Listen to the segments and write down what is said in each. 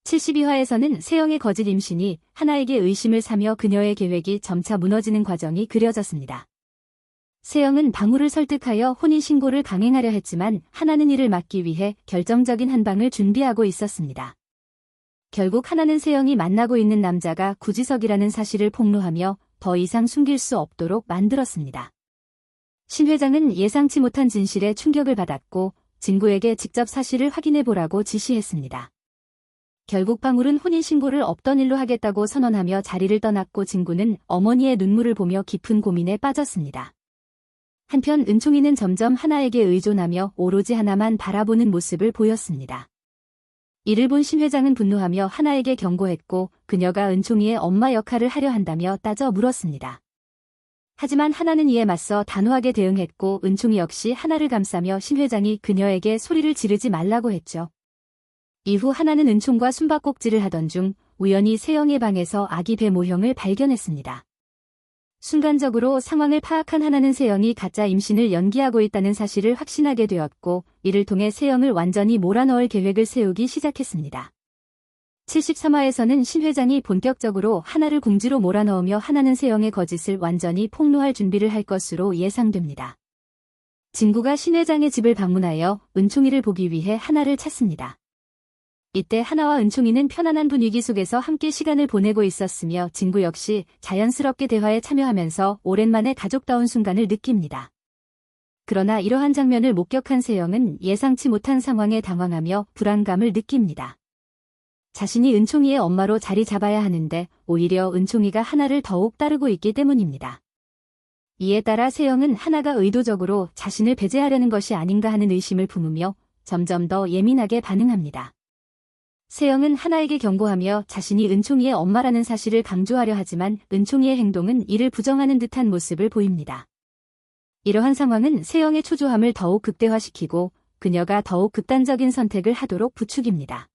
72화에서는 세영의 거짓 임신이 하나에게 의심을 사며 그녀의 계획이 점차 무너지는 과정이 그려졌습니다. 세영은 방울을 설득하여 혼인신고를 강행하려 했지만 하나는 이를 막기 위해 결정적인 한 방을 준비하고 있었습니다. 결국 하나는 세영이 만나고 있는 남자가 구지석이라는 사실을 폭로하며 더 이상 숨길 수 없도록 만들었습니다. 신 회장은 예상치 못한 진실에 충격을 받았고 진구에게 직접 사실을 확인해보라고 지시했습니다. 결국 방울은 혼인신고를 없던 일로 하겠다고 선언하며 자리를 떠났고 진구는 어머니의 눈물을 보며 깊은 고민에 빠졌습니다. 한편 은총이는 점점 하나에게 의존하며 오로지 하나만 바라보는 모습을 보였습니다. 이를 본 신 회장은 분노하며 하나에게 경고했고 그녀가 은총이의 엄마 역할을 하려 한다며 따져 물었습니다. 하지만 하나는 이에 맞서 단호하게 대응했고 은총이 역시 하나를 감싸며 신 회장이 그녀에게 소리를 지르지 말라고 했죠. 이후 하나는 은총과 숨바꼭질을 하던 중 우연히 세영의 방에서 아기 배 모형을 발견했습니다. 순간적으로 상황을 파악한 하나는 세영이 가짜 임신을 연기하고 있다는 사실을 확신하게 되었고 이를 통해 세영을 완전히 몰아넣을 계획을 세우기 시작했습니다. 73화에서는 신 회장이 본격적으로 하나를 궁지로 몰아넣으며 하나는 세영의 거짓을 완전히 폭로할 준비를 할 것으로 예상됩니다. 진구가 신 회장의 집을 방문하여 은총이를 보기 위해 하나를 찾습니다. 이때 하나와 은총이는 편안한 분위기 속에서 함께 시간을 보내고 있었으며 진구 역시 자연스럽게 대화에 참여하면서 오랜만에 가족다운 순간을 느낍니다. 그러나 이러한 장면을 목격한 세영은 예상치 못한 상황에 당황하며 불안감을 느낍니다. 자신이 은총이의 엄마로 자리 잡아야 하는데 오히려 은총이가 하나를 더욱 따르고 있기 때문입니다. 이에 따라 세영은 하나가 의도적으로 자신을 배제하려는 것이 아닌가 하는 의심을 품으며 점점 더 예민하게 반응합니다. 세영은 하나에게 경고하며 자신이 은총이의 엄마라는 사실을 강조하려 하지만 은총이의 행동은 이를 부정하는 듯한 모습을 보입니다. 이러한 상황은 세영의 초조함을 더욱 극대화시키고 그녀가 더욱 극단적인 선택을 하도록 부추깁니다.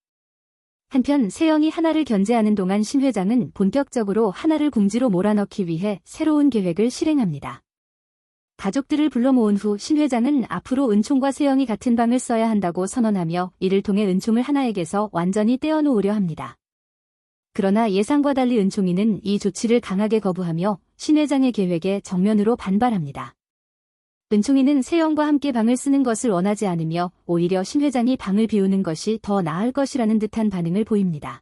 한편 세영이 하나를 견제하는 동안 신 회장은 본격적으로 하나를 궁지로 몰아넣기 위해 새로운 계획을 실행합니다. 가족들을 불러 모은 후 신 회장은 앞으로 은총과 세영이 같은 방을 써야 한다고 선언하며 이를 통해 은총을 하나에게서 완전히 떼어놓으려 합니다. 그러나 예상과 달리 은총이는 이 조치를 강하게 거부하며 신 회장의 계획에 정면으로 반발합니다. 은총이는 세영과 함께 방을 쓰는 것을 원하지 않으며 오히려 신 회장이 방을 비우는 것이 더 나을 것이라는 듯한 반응을 보입니다.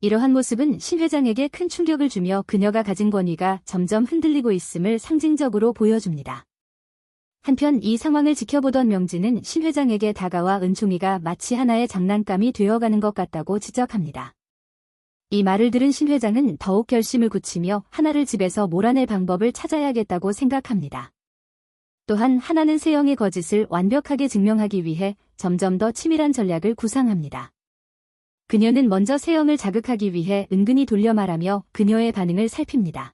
이러한 모습은 신 회장에게 큰 충격을 주며 그녀가 가진 권위가 점점 흔들리고 있음을 상징적으로 보여줍니다. 한편 이 상황을 지켜보던 명진은 신 회장에게 다가와 은총이가 마치 하나의 장난감이 되어가는 것 같다고 지적합니다. 이 말을 들은 신 회장은 더욱 결심을 굳히며 하나를 집에서 몰아낼 방법을 찾아야겠다고 생각합니다. 또한 하나는 세영의 거짓을 완벽하게 증명하기 위해 점점 더 치밀한 전략을 구상합니다. 그녀는 먼저 세영을 자극하기 위해 은근히 돌려 말하며 그녀의 반응을 살핍니다.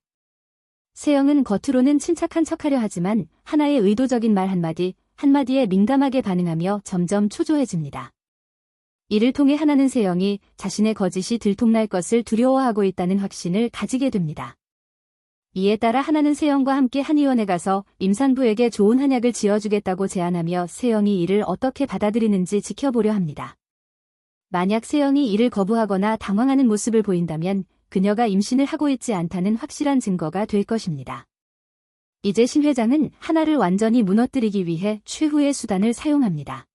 세영은 겉으로는 침착한 척하려 하지만 하나의 의도적인 말 한마디에 민감하게 반응하며 점점 초조해집니다. 이를 통해 하나는 세영이 자신의 거짓이 들통날 것을 두려워하고 있다는 확신을 가지게 됩니다. 이에 따라 하나는 세영과 함께 한의원에 가서 임산부에게 좋은 한약을 지어주겠다고 제안하며 세영이 이를 어떻게 받아들이는지 지켜보려 합니다. 만약 세영이 이를 거부하거나 당황하는 모습을 보인다면 그녀가 임신을 하고 있지 않다는 확실한 증거가 될 것입니다. 이제 신 회장은 하나를 완전히 무너뜨리기 위해 최후의 수단을 사용합니다.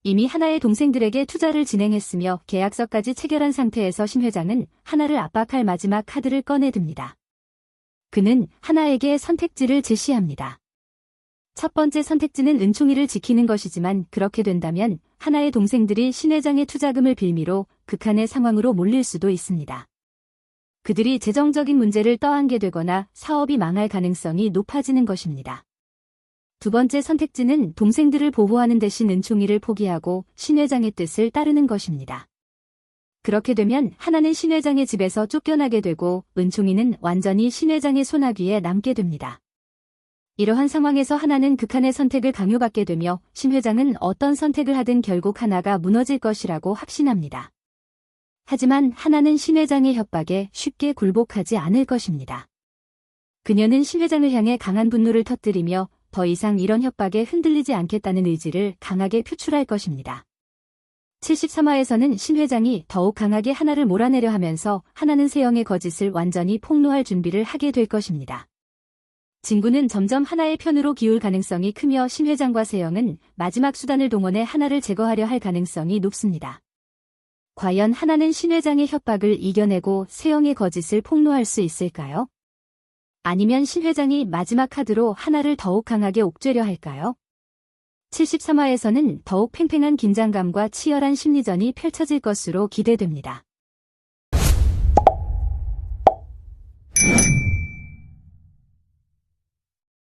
이미 하나의 동생들에게 투자를 진행했으며 계약서까지 체결한 상태에서 신 회장은 하나를 압박할 마지막 카드를 꺼내듭니다. 그는 하나에게 선택지를 제시합니다. 첫 번째 선택지는 은총이를 지키는 것이지만 그렇게 된다면 하나의 동생들이 신 회장의 투자금을 빌미로 극한의 상황으로 몰릴 수도 있습니다. 그들이 재정적인 문제를 떠안게 되거나 사업이 망할 가능성이 높아지는 것입니다. 두 번째 선택지는 동생들을 보호하는 대신 은총이를 포기하고 신 회장의 뜻을 따르는 것입니다. 그렇게 되면 하나는 신 회장의 집에서 쫓겨나게 되고 은총이는 완전히 신 회장의 손아귀에 남게 됩니다. 이러한 상황에서 하나는 극한의 선택을 강요받게 되며 신 회장은 어떤 선택을 하든 결국 하나가 무너질 것이라고 확신합니다. 하지만 하나는 신 회장의 협박에 쉽게 굴복하지 않을 것입니다. 그녀는 신 회장을 향해 강한 분노를 터뜨리며 더 이상 이런 협박에 흔들리지 않겠다는 의지를 강하게 표출할 것입니다. 73화에서는 신 회장이 더욱 강하게 하나를 몰아내려 하면서 하나는 세영의 거짓을 완전히 폭로할 준비를 하게 될 것입니다. 진구는 점점 하나의 편으로 기울 가능성이 크며 신 회장과 세영은 마지막 수단을 동원해 하나를 제거하려 할 가능성이 높습니다. 과연 하나는 신 회장의 협박을 이겨내고 세영의 거짓을 폭로할 수 있을까요? 아니면 신 회장이 마지막 카드로 하나를 더욱 강하게 옥죄려 할까요? 73화에서는 더욱 팽팽한 긴장감과 치열한 심리전이 펼쳐질 것으로 기대됩니다.